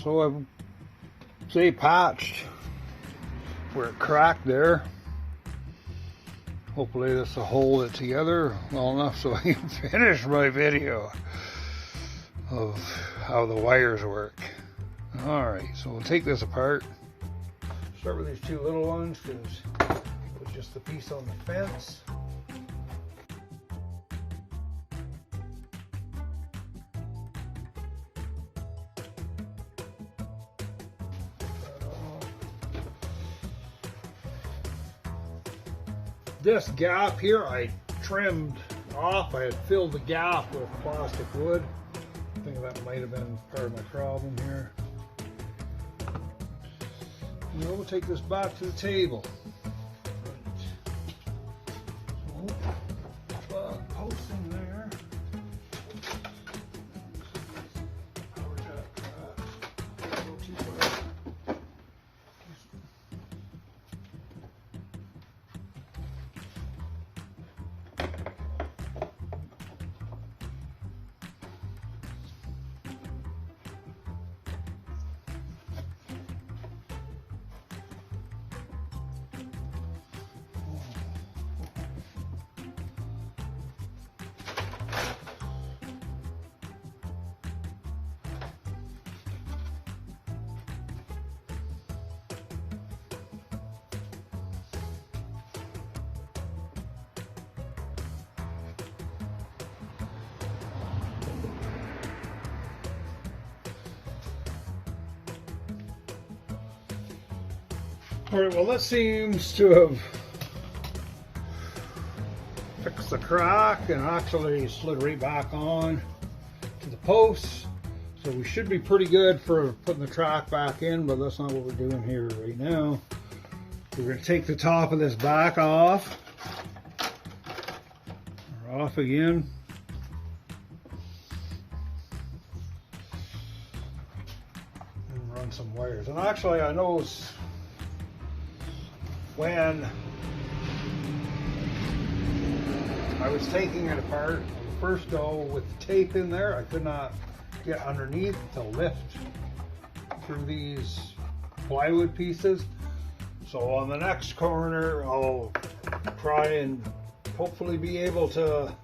So I've say patched where it cracked there. Hopefully this will hold it together well enough so I can finish my video of how the wires work. Alright, so we'll take this apart. Start with these two little ones because it was just the piece on the fence. This gap here I trimmed off. I had filled the gap with plastic wood. I think that might have been part of my problem here. Now we'll take this back to the table. So, post in there. Alright, well that seems to have fixed the crack and actually slid right back on to the posts. So we should be pretty good for putting the track back in, but that's not what we're doing here right now. We're going to take the top of this back off. Or off again. And run some wires. And actually I know when I was taking it apart on the first go with the tape in there, I could not get underneath to lift through these plywood pieces. So on the next corner, I'll try and hopefully be able to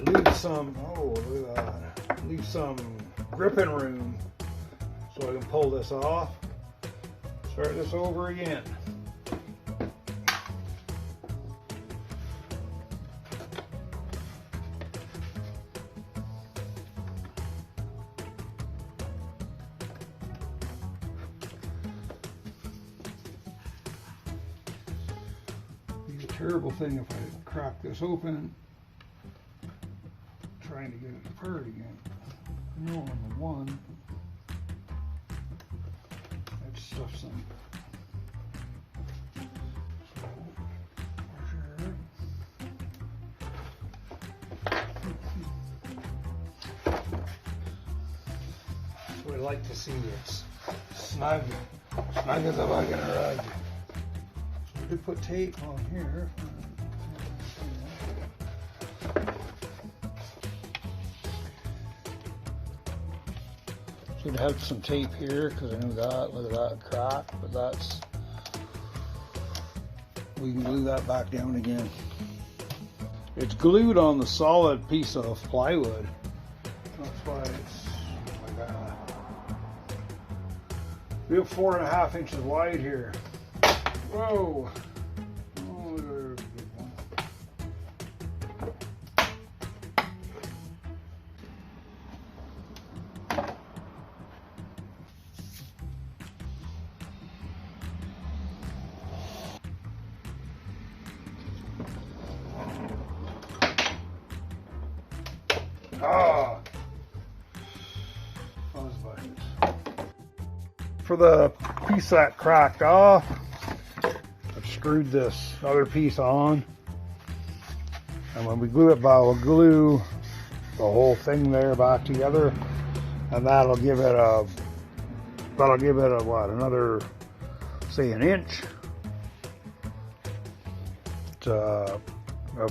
leave some, leave some gripping room so I can pull this off. Start this over again. Terrible thing if I crack this open trying to get it apart again. Rule number one, that stuff's in. So I like to see it's snug as a bug in a rug. We could put tape on here. Should have some tape here because I knew that. Look at that crack, but that's, we can glue that back down again. It's glued on the solid piece of plywood. That's why it's like that. We have 4.5 inches wide here. Whoa! Oh, there's a big one. Ah! FuzzBuckets. For the piece that cracked off, screwed this other piece on, and when we glue it, we'll glue the whole thing there back together, and that'll give it a what, another, say, an inch of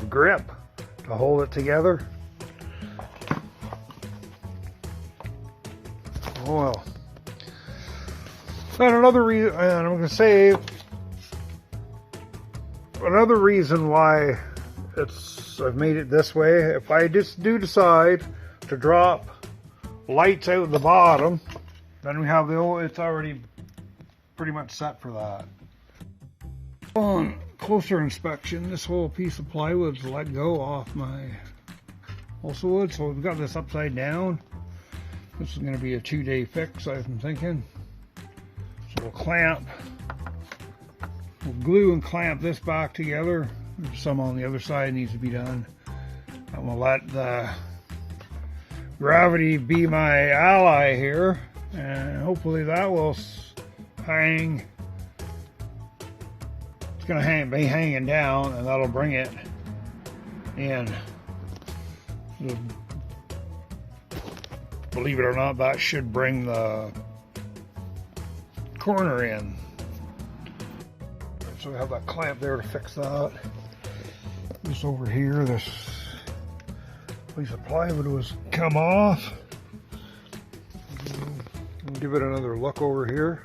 grip to hold it together. Oh well, And another reason, and I'm going to say, another reason why I've made it this way, if I just do decide to drop lights out the bottom, then we have it's already pretty much set for that. On closer inspection, this whole piece of plywood's let go off my balsa wood, so we've got this upside down. This is going to be a 2-day fix, I'm thinking. So we'll glue and clamp this back together. There's some on the other side needs to be done. And we'll let the gravity be my ally here, and hopefully that will hang. It's going to be hanging down, and that'll bring it in. Believe it or not, that should bring the corner in. So we have that clamp there to fix that. Just over here, this piece of plywood was come off. Give it another look over here.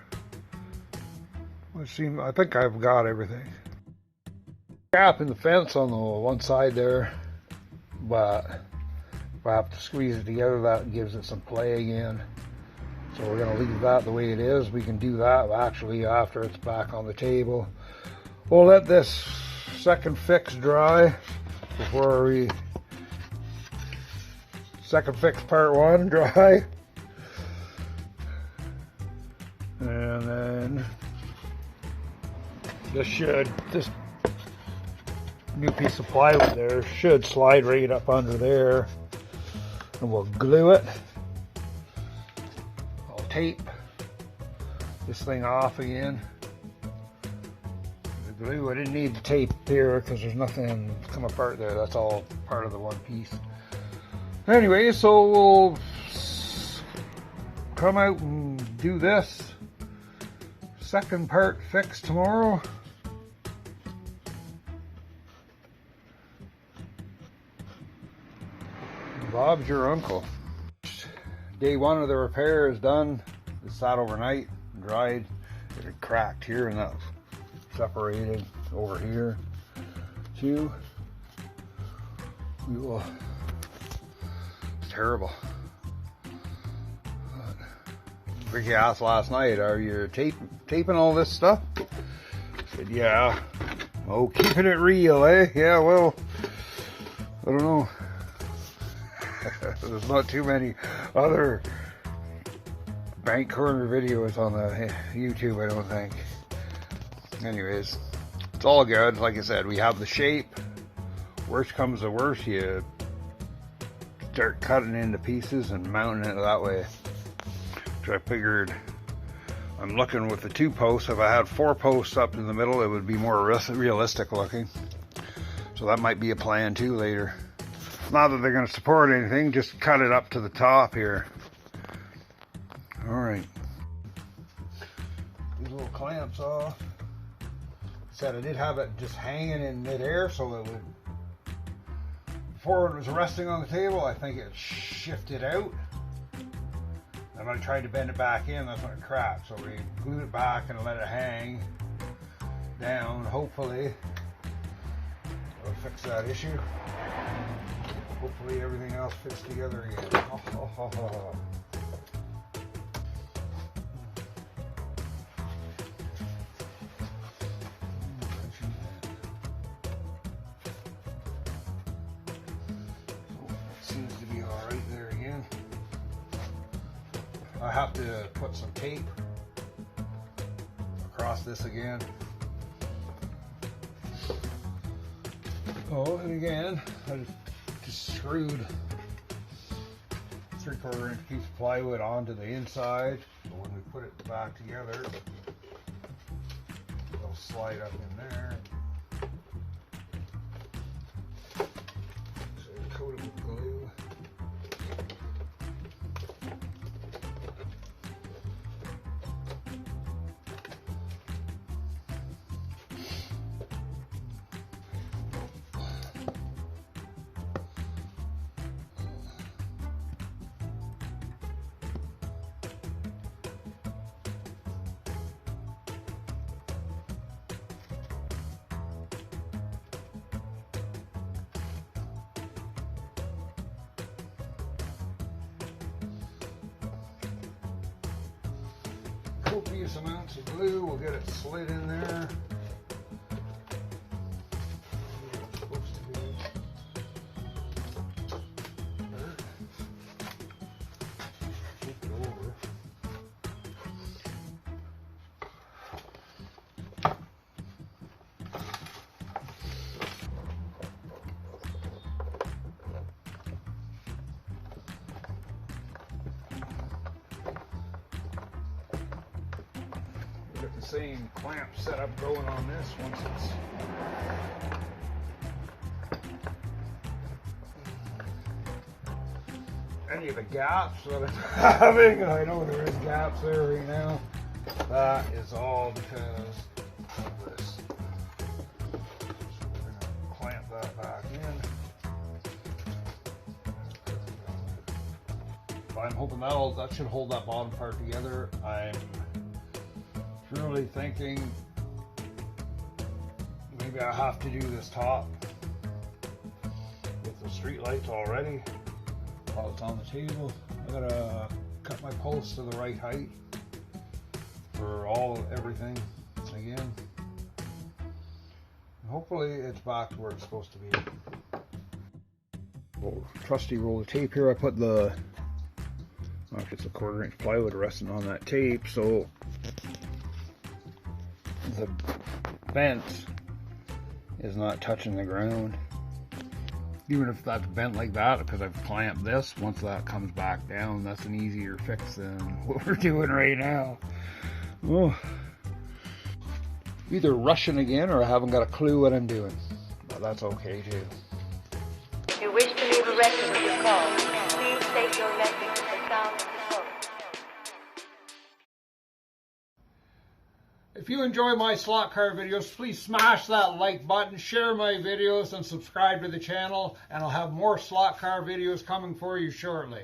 I think I've got everything. Gap in the fence on the one side there, but if I have to squeeze it together, that gives it some play again. So we're going to leave that the way it is. We can do that actually after it's back on the table. We'll let this second fix dry before we second fix part 1 dry, and then this new piece of plywood there should slide right up under there, and we'll glue it. I'll tape this thing off again. The glue, I didn't need the tape here because there's nothing come apart there. That's all part of the one piece. Anyway, so we'll come out and do this second part fix tomorrow. Bob's your uncle. Day 1 of the repair is done. It sat overnight and dried. It had cracked here and that separated over here too. It's terrible. Ricky asked last night, "Are you taping all this stuff?" I said, "Yeah." "Oh, keeping it real, eh?" "Yeah, well, I don't know." There's not too many other bank corner videos on the YouTube, I don't think. Anyways, it's all good. Like I said, we have the shape. Worst comes to worst, you start cutting into pieces and mounting it that way. Which I figured, I'm looking with the 2 posts. If I had 4 posts up in the middle, it would be more realistic looking. So that might be a plan too later. Not that they're going to support anything, just cut it up to the top here. Alright. These little clamps off. Said I did have it just hanging in midair, so it would, before it was resting on the table, I think it shifted out. And when I tried to bend it back in, that's when it cracked. So we glued it back and let it hang down. Hopefully it'll fix that issue. Hopefully everything else fits together again. Seems to be all right there again. I have to put some tape across this again. Oh, and again, I just screwed 3/4 inch piece of plywood onto the inside, so when we put it back together, it'll slide up in there. So coat it with glue. copious amounts of glue. We'll get it slid in there. It's supposed to be. Flip it over. Got the same clamp setup going on this once it's any of the gaps that I'm having. I know there is gaps there right now. That is all because of this. So we're gonna clamp that back in. I'm hoping that should hold that bottom part together. I'm really thinking maybe I have to do this top with the street lights already while it's on the table. I gotta cut my posts to the right height for everything again. Hopefully it's back to where it's supposed to be. Trusty roll of tape here. I put the, it's a 1/4 inch plywood resting on that tape, so the vent is not touching the ground. Even if that's bent like that, because I've clamped this, once that comes back down, that's an easier fix than what we're doing right now. Oh. Either rushing again or I haven't got a clue what I'm doing, but that's okay too. If you wish to leave a record of your call, please take your message at the sound of the phone. If you enjoy my slot car videos, please smash that like button, share my videos, and subscribe to the channel, and I'll have more slot car videos coming for you shortly.